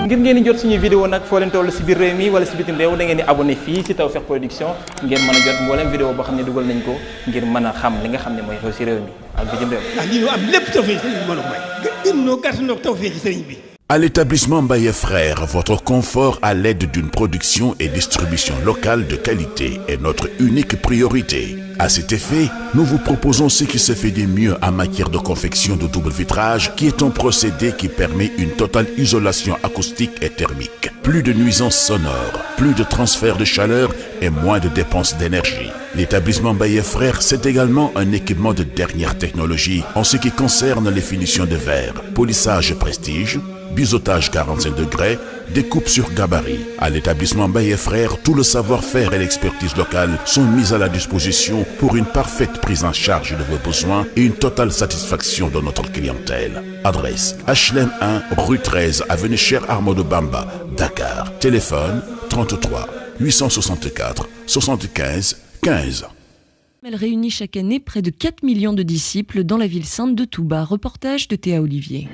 ngir ngeen di jot suñu vidéo nag foo leen toll si biir réew mi wala si bitim réew da ngeen di abonné fii si Tawfekh Production ngeen mën a jot mboolem vidéo boo xam ne dugal nañ ko ngir mën a xam li nga xam ne mooy xew si réew mi ak bitim réew. ndax lii ñu am lépp Tawfekh sëriñ bi mën a may. gën noo gàtt noo Tawfekh sëriñ bi. À l'établissement Mbaye Frères, votre confort à l'aide d'une production et distribution locale de qualité est notre unique priorité. À cet effet, nous vous proposons ce qui se fait de mieux en matière de confection de double vitrage, qui est un procédé qui permet une totale isolation acoustique et thermique. Plus de nuisances sonores, plus de transfert de chaleur et moins de dépenses d'énergie. L'établissement Mbaye Frères, c'est également un équipement de dernière technologie en ce qui concerne les finitions de verre, polissage prestige, biseautage 45 degrés, découpe sur gabarit. À l'établissement Mbaye Frères, tout le savoir-faire et l'expertise locale sont mis à la disposition pour une parfaite prise en charge de vos besoins et une totale satisfaction de notre clientèle. Adresse HLM 1, rue 13, avenue Cheikh Ahmadou Bamba, Dakar. Téléphone 33 864 75 15. Elle réunit chaque année près de 4 millions de disciples dans la ville sainte de Touba. Reportage de Théa Olivier.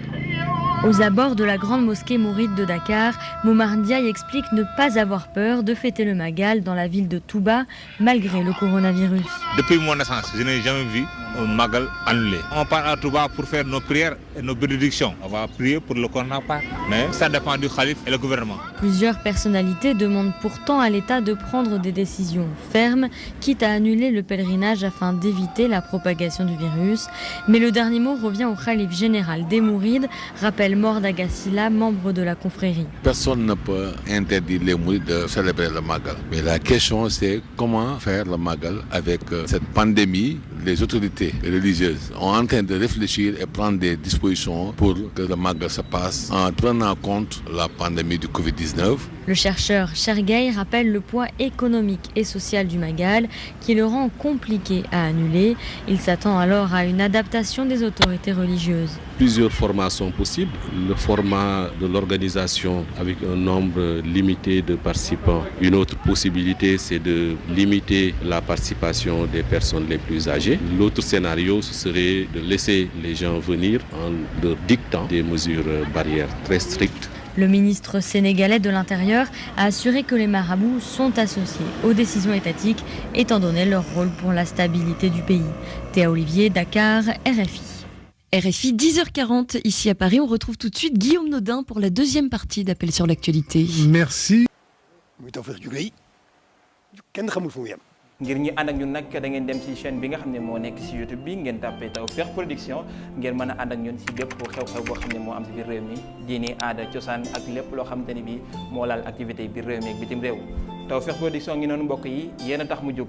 Aux abords de la grande mosquée mouride de Dakar, Momar Ndiaye explique ne pas avoir peur de fêter le Magal dans la ville de Touba, malgré le coronavirus. Depuis mon naissance, je n'ai jamais vu un Magal annulé. On part à Touba pour faire nos prières et nos bénédictions. On va prier pour le corona, mais ça dépend du khalife et le gouvernement. Plusieurs personnalités demandent pourtant à l'État de prendre des décisions fermes, quitte à annuler le pèlerinage afin d'éviter la propagation du virus. Mais le dernier mot revient au khalife général des Mourides, rappelle Mor Dagassila, membre de la confrérie. Personne ne peut interdire les Mourides de célébrer le Magal. Mais la question c'est comment faire le Magal avec cette pandémie. Les autorités religieuses sont en train de réfléchir et prendre des dispositions pour que le Magal se passe en prenant en compte la pandémie du Covid-19. Le chercheur Chergay rappelle le poids économique et social du Magal qui le rend compliqué à annuler. Il s'attend alors à une adaptation des autorités religieuses. Plusieurs formats sont possibles. Le format de l'organisation avec un nombre limité de participants. Une autre possibilité, c'est de limiter la participation des personnes les plus âgées. L'autre scénario, ce serait de laisser les gens venir en leur dictant des mesures barrières très strictes. Le ministre sénégalais de l'Intérieur a assuré que les marabouts sont associés aux décisions étatiques, étant donné leur rôle pour la stabilité du pays. Théa Olivier, Dakar, RFI. RFI 10h40, ici à Paris. On retrouve tout de suite Guillaume Nodin pour la deuxième partie d'Appel sur l'actualité. Merci. ngir ñu ànd ak ñun nag da ngeen dem ci chaîne bi nga xam ne moo nekk ci YouTube bi ngeen tàppee Tawfekh Production ngeen mën a ànd ak ñun ci bépp xew-xew boo xam ne moo am ci biir réew mi diini aada cosaan ak lépp loo xamante ni bi moo laal activité biir réew mi ak bitim réew Tawfekh Production ngi noonu mbokk yi yéen a tax mu jóg.